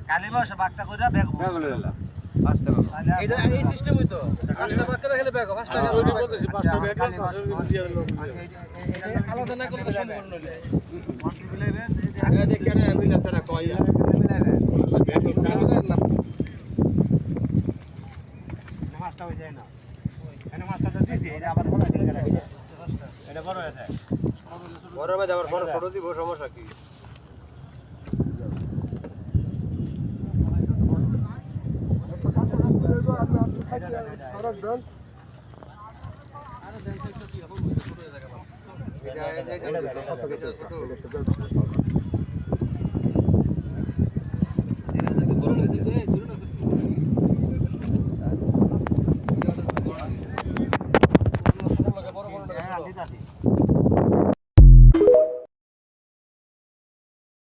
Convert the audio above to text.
কালি মাস বাগটা কইরা ব্যাগ লইলা পাঁচটা ব্যাগ এটা এই সিস্টেম হইতো পাঁচটা ব্যাগ করে খেলে ব্যাগ পাঁচটা ব্যাগ তৈরি করতেছি পাঁচটা ব্যাগ আলাদা না করলে সম্পূর্ণ নইলে মন্ত্রী মিলাইবে আগে দেখ কেন মিলা সারা কইয়া মিলাইবে ব্যাগ কালো না মাছটা হই যায় না এখানে মাছটা তো দিছি এটা আবার বড় দিন করে এটা বড় হয়েছে বড় হবে আবার বড় ছোট দিব সমস্যা কি এটা